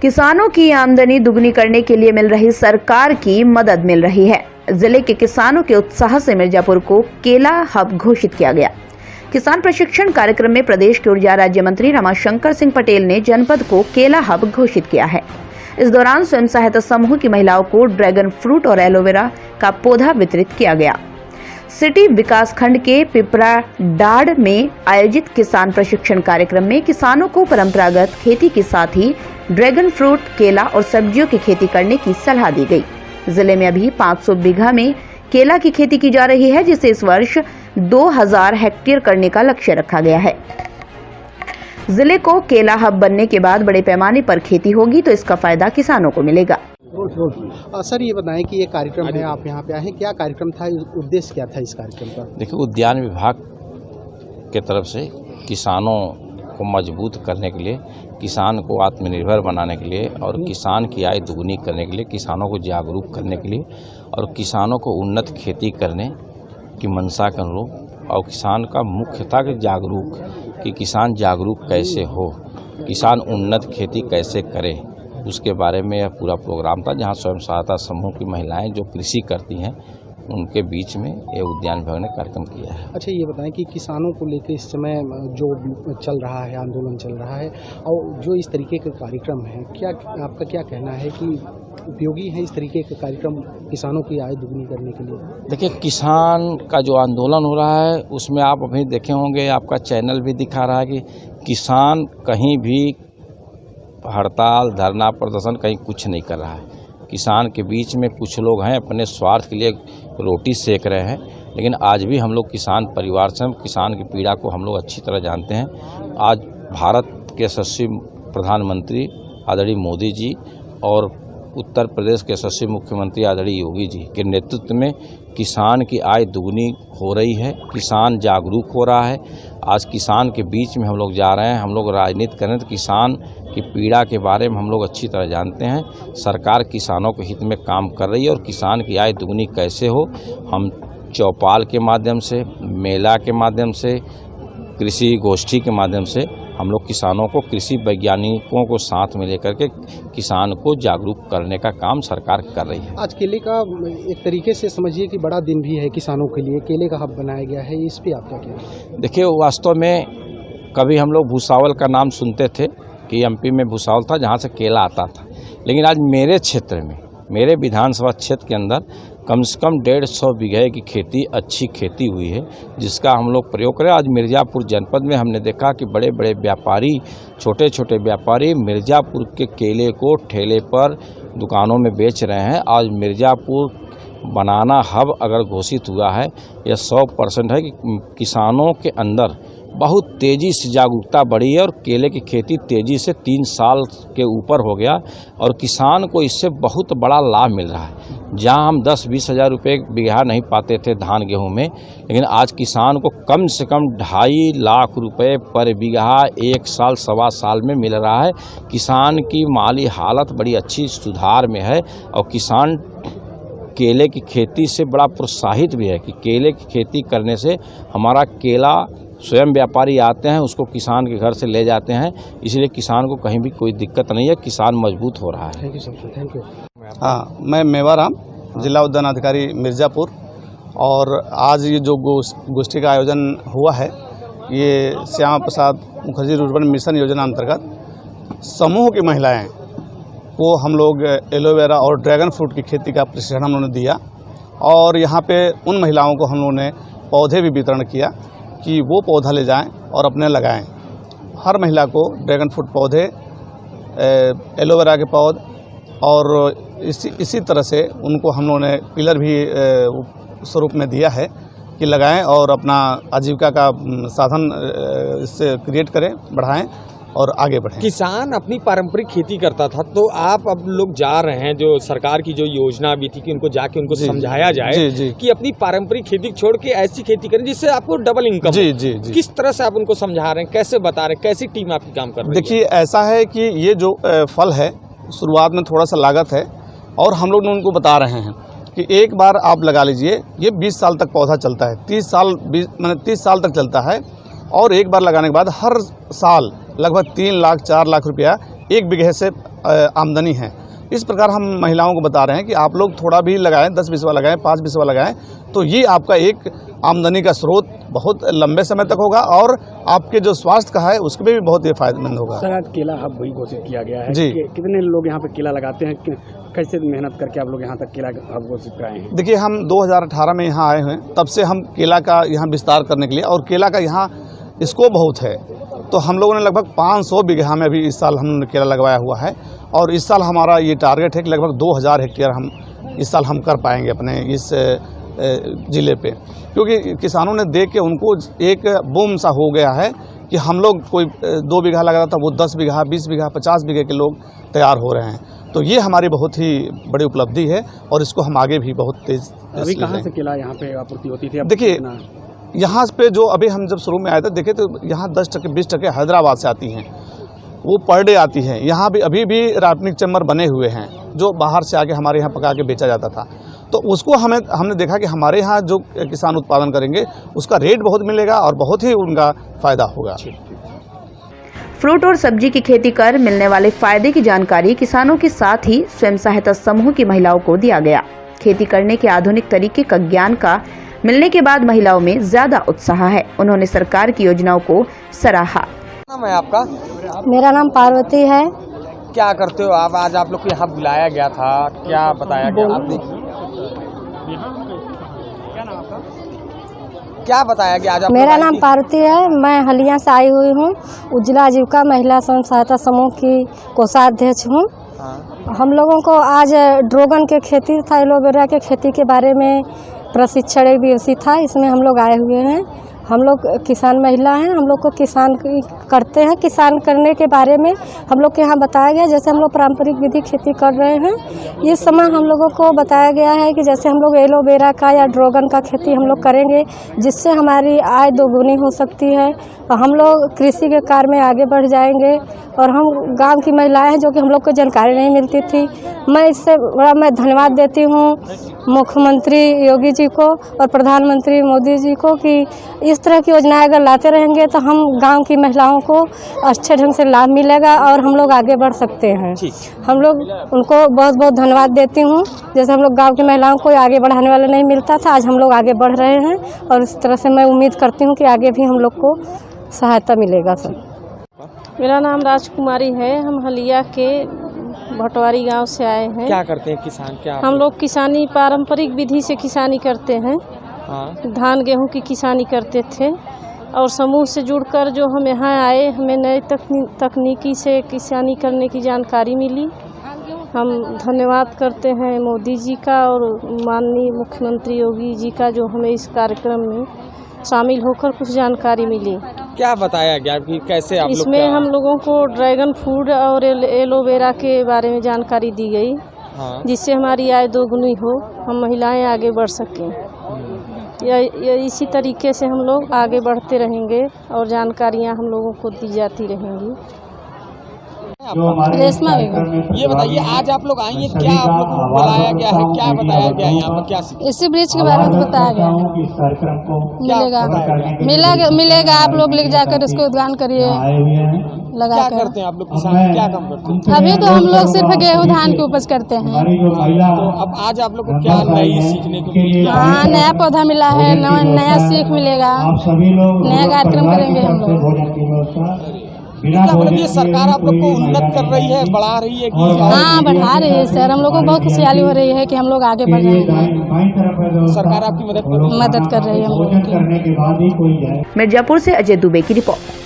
किसानों की आमदनी दुगनी करने के लिए मिल रही सरकार की मदद मिल रही है। जिले के किसानों के उत्साह से मिर्जापुर को केला हब घोषित किया गया। किसान प्रशिक्षण कार्यक्रम में प्रदेश के ऊर्जा राज्य मंत्री रमाशंकर सिंह पटेल ने जनपद को केला हब घोषित किया है। इस दौरान स्वयं सहायता समूह की महिलाओं को ड्रैगन फ्रूट और एलोवेरा का पौधा वितरित किया गया। सिटी विकासखंड के पिपरा डाड़ में आयोजित किसान प्रशिक्षण कार्यक्रम में किसानों को परंपरागत खेती के साथ ही ड्रैगन फ्रूट, केला और सब्जियों की खेती करने की सलाह दी गई। जिले में अभी 500 बीघा में केला की खेती की जा रही है, जिसे इस वर्ष 2000 हेक्टेयर करने का लक्ष्य रखा गया है। जिले को केला हब बनने के बाद बड़े पैमाने पर खेती होगी तो इसका फायदा किसानों को मिलेगा। सर, ये बताएं कि ये कार्यक्रम है, आप यहाँ पे आए हैं, क्या कार्यक्रम था, उद्देश्य क्या था इस कार्यक्रम का? देखिए, उद्यान विभाग के तरफ से किसानों को मजबूत करने के लिए, किसान को आत्मनिर्भर बनाने के लिए और किसान की आय दुगनी करने के लिए, किसानों को जागरूक करने के लिए और किसानों को उन्नत खेती करने की मंशा के अनुरूप और किसान का मुख्यतः जागरूक कि किसान जागरूक कैसे हो, किसान उन्नत खेती कैसे करे, उसके बारे में यह पूरा प्रोग्राम था, जहां स्वयं सहायता समूह की महिलाएं जो कृषि करती हैं उनके बीच में ये उद्यान विभाग ने कार्यक्रम किया है। अच्छा, ये बताएं कि किसानों को लेकर इस समय जो चल रहा है, आंदोलन चल रहा है और जो इस तरीके के कार्यक्रम है, क्या आपका क्या कहना है कि उपयोगी है इस तरीके के कार्यक्रम किसानों की आय दुगनी करने के लिए? देखिए, किसान का जो आंदोलन हो रहा है उसमें आप अभी देखे होंगे, आपका चैनल भी दिखा रहा है कि किसान कहीं भी हड़ताल, धरना, प्रदर्शन कहीं कुछ नहीं कर रहा है। किसान के बीच में कुछ लोग हैं अपने स्वार्थ के लिए रोटी सेक रहे हैं, लेकिन आज भी हम लोग किसान परिवार से, किसान की पीड़ा को हम लोग अच्छी तरह जानते हैं। आज भारत के यशस्वी प्रधानमंत्री आदरणीय मोदी जी और उत्तर प्रदेश के यशस्वी मुख्यमंत्री आदरणीय योगी जी के नेतृत्व में किसान की आय दुगनी हो रही है, किसान जागरूक हो रहा है। आज किसान के बीच में हम लोग जा रहे हैं, हम लोग राजनीति कर रहे हैं, तो किसान की पीड़ा के बारे में हम लोग अच्छी तरह जानते हैं। सरकार किसानों के हित में काम कर रही है और किसान की आय दुगनी कैसे हो, हम चौपाल के माध्यम से, मेला के माध्यम से, कृषि गोष्ठी के माध्यम से हम लोग किसानों को, कृषि वैज्ञानिकों को साथ में लेकर के किसान को जागरूक करने का काम सरकार कर रही है। आज केले का एक तरीके से समझिए कि बड़ा दिन भी है किसानों के लिए, केले का हब बनाया गया है, इस पे आपका क्या है? देखिए, वास्तव में कभी हम लोग भुसावल का नाम सुनते थे कि एमपी में भुसावल था जहाँ से केला आता था, लेकिन आज मेरे क्षेत्र में, मेरे विधानसभा क्षेत्र के अंदर कम से कम 150 बीघे की खेती, अच्छी खेती हुई है, जिसका हम लोग प्रयोग करें। आज मिर्ज़ापुर जनपद में हमने देखा कि बड़े बड़े व्यापारी, छोटे छोटे व्यापारी मिर्ज़ापुर के केले को ठेले पर, दुकानों में बेच रहे हैं। आज मिर्ज़ापुर बनाना हब अगर घोषित हुआ है, यह 100% है कि किसानों के अंदर बहुत तेज़ी से जागरूकता बढ़ी है और केले की खेती तेज़ी से 3 साल के ऊपर हो गया और किसान को इससे बहुत बड़ा लाभ मिल रहा है। जहां हम 10-20 हज़ार रुपये बीघा नहीं पाते थे धान गेहूं में, लेकिन आज किसान को कम से कम 2.5 लाख रुपए पर बीघा 1 साल, सवा साल में मिल रहा है। किसान की माली हालत बड़ी अच्छी सुधार में है और किसान केले की खेती से बड़ा प्रोत्साहित भी है कि केले की खेती करने से हमारा केला स्वयं व्यापारी आते हैं, उसको किसान के घर से ले जाते हैं, इसलिए किसान को कहीं भी कोई दिक्कत नहीं है, किसान मजबूत हो रहा है। Thank you sir, thank you. हाँ, मैं मेवाराम, जिला उद्यान अधिकारी मिर्ज़ापुर, और आज ये जो गोष्ठी का आयोजन हुआ है, ये श्यामा प्रसाद मुखर्जी रुर्बन मिशन योजना अंतर्गत समूह की महिलाएं को हम लोग एलोवेरा और ड्रैगन फ्रूट की खेती का प्रशिक्षण हम लोगों ने दिया और यहाँ पे उन महिलाओं को हम लोगों ने पौधे भी वितरण किया कि वो पौधा ले जाएं और अपने लगाएं। हर महिला को ड्रैगन फ्रूट पौधे, एलोवेरा के पौध और इसी तरह से उनको हम लोगों ने पिलर भी स्वरूप में दिया है कि लगाएं और अपना आजीविका का साधन इससे क्रिएट करें, बढ़ाएं और आगे बढ़ें। किसान अपनी पारंपरिक खेती करता था, तो आप अब लोग जा रहे हैं, जो सरकार की जो योजना भी थी कि उनको जाके उनको समझाया जाए कि अपनी पारंपरिक खेती छोड़ के ऐसी खेती करें जिससे आपको डबल इनकम। जी। किस तरह से आप उनको समझा रहे हैं, कैसे बता रहे हैं, कैसी टीम आपकी काम कर रही है? देखिए, ऐसा है कि ये जो फल है, शुरुआत में थोड़ा सा लागत है और हम लोग उनको बता रहे हैं कि एक बार आप लगा लीजिए, ये 20 साल तक पौधा चलता है, 30 साल तक चलता है और एक बार लगाने के बाद हर साल लगभग 3 लाख 4 लाख रुपया 1 बीघे से आमदनी है। इस प्रकार हम महिलाओं को बता रहे हैं कि आप लोग थोड़ा भी लगाएं, 10 बिस्वा लगाएं, 5 बिस्वा लगाएं, तो ये आपका एक आमदनी का स्रोत बहुत लंबे समय तक होगा और आपके जो स्वास्थ्य का है उसके भी बहुत ये फायदेमंद होगा। सर, आज केला हब भी घोषित किया गया है जी। कितने लोग यहाँ पे केला लगाते हैं, कैसे मेहनत करके आप लोग यहाँ तक केला हब घोषित कराए हैं? देखिए, हम 2018 में यहाँ आए हैं, तब से हम केला का यहाँ विस्तार करने के लिए, और केला का यहाँ स्कोप बहुत है, तो हम लोगों ने लगभग 500 बीघा में अभी इस साल हमने केला लगवाया हुआ है। और इस साल हमारा ये टारगेट है कि लगभग 2000 हेक्टेयर हम इस साल हम कर पाएंगे अपने इस ज़िले पे, क्योंकि किसानों ने देख के उनको एक बूम सा हो गया है कि हम लोग कोई 2 बीघा लगा रहा था, वो 10 बीघा, 20 बीघा, 50 बीघे के लोग तैयार हो रहे हैं। तो ये हमारी बहुत ही बड़ी उपलब्धि है और इसको हम आगे भी बहुत तेज। अभी कहाँ से केला यहाँ पे आपूर्ति होती थी? देखिए, यहाँ पे जो अभी हम जब शुरू में आए थे देखे तो यहाँ 10% 20% हैदराबाद से आती हैं, वो पर डे आती हैं। यहाँ भी अभी भी रासायनिक चैम्बर बने हुए हैं जो बाहर से आके हमारे यहाँ पका के बेचा जाता था, तो उसको हमने देखा कि हमारे यहाँ जो किसान उत्पादन करेंगे उसका रेट बहुत मिलेगा और बहुत ही उनका फ़ायदा होगा। फ्रूट और सब्जी की खेती कर मिलने वाले फायदे की जानकारी किसानों के साथ ही स्वयं सहायता समूह की महिलाओं को दिया गया। खेती करने के आधुनिक तरीके का ज्ञान का मिलने के बाद महिलाओं में ज्यादा उत्साह है। उन्होंने सरकार की योजनाओं को सराहा। नाम है आपका? मेरा नाम पार्वती है। क्या करते हो आप? आज आप लोग को यहाँ बुलाया गया था, क्या बताया गया आपने? क्या बताया गया आज आप? मेरा नाम पार्वती है, मैं हलिया से आई हुई हूँ। उज्ज्वला आजीविका महिला स्वयं सहायता समूह की कोषाध्यक्ष हूँ। हम लोगों को आज ड्रैगन के खेती तथा एलोवेरा के खेती के बारे में प्रशिक्षण भी था, इसमें हम लोग आए हुए हैं। हम लोग किसान महिला हैं, हम लोग को किसान करते हैं। किसान करने के बारे में हम लोग के यहाँ बताया गया, जैसे हम लोग पारंपरिक विधि खेती कर रहे हैं, इस समय हम लोगों को बताया गया है कि जैसे हम लोग एलोवेरा का या ड्रैगन का खेती हम लोग करेंगे, जिससे हमारी आय दोगुनी हो सकती है और हम लोग कृषि के कार्य में आगे बढ़ जाएंगे। और हम गांव की महिलाएं हैं जो कि हम लोग को जानकारी नहीं मिलती थी। मैं इससे बड़ा धन्यवाद देती हूँ मुख्यमंत्री योगी जी को और प्रधानमंत्री मोदी जी को कि इस तरह की योजनाएं अगर लाते रहेंगे तो हम गांव की महिलाओं को अच्छे ढंग से लाभ मिलेगा और हम लोग आगे बढ़ सकते हैं। हम लोग उनको बहुत बहुत धन्यवाद देती हूँ। जैसे हम लोग गांव की महिलाओं को आगे बढ़ाने वाला नहीं मिलता था, आज हम लोग आगे बढ़ रहे हैं और इस तरह से मैं उम्मीद करती हूँ कि आगे भी हम लोग को सहायता मिलेगा। सर, मेरा नाम राजकुमारी है। हम हलिया के भटवारी गांव से आए हैं। क्या करते हैं किसान? क्या हम लोग किसानी पारंपरिक विधि से किसानी करते हैं। धान गेहूं की किसानी करते थे और समूह से जुड़कर जो हम यहाँ आए, हमें नए तकनीकी से किसानी करने की जानकारी मिली। हम धन्यवाद करते हैं मोदी जी का और माननीय मुख्यमंत्री योगी जी का, जो हमें इस कार्यक्रम में शामिल होकर कुछ जानकारी मिली। क्या बताया गया कि कैसे आप इसमें हम लोगों को ड्रैगन फ्रूट और एलोवेरा के बारे में जानकारी दी गई, जिससे हमारी आय दोगुनी हो, हम महिलाएं आगे बढ़ सकें। या इसी तरीके से हम लोग आगे बढ़ते रहेंगे और जानकारियां हम लोगों को दी जाती रहेंगी। रेशमा बेगम। ये बताइए, आज आप लोग आई हैं, क्या आप लोग को बुलाया गया है, क्या बताया गया है यहाँ पर? क्या इसी वृक्ष के बारे में बताया गया है। मिलेगा आप लोग ले जाकर इसको उद्गान करिए, लगा। क्या करते हैं आप लोग किसान? क्या काम करते हैं? अभी तो हम लोग सिर्फ गेहूँ धान की उपज करते हैं। तो अब आज आप लोग को क्या नई सीखने को मिली? हाँ, नया पौधा मिला है, नया सीख मिलेगा, नया कार्यक्रम करेंगे हम लोग। मतलब ये सरकार आप लोग को उन्नत कर रही है, बढ़ा रही है कि? हाँ, बढ़ा रही है सर। हम लोग को बहुत खुशहाली हो रही है कि हम लोग आगे बढ़ जाएंगे। सरकार आपकी मदद कर रही है हम लोगों की। मिर्जापुर से अजय दुबे की रिपोर्ट।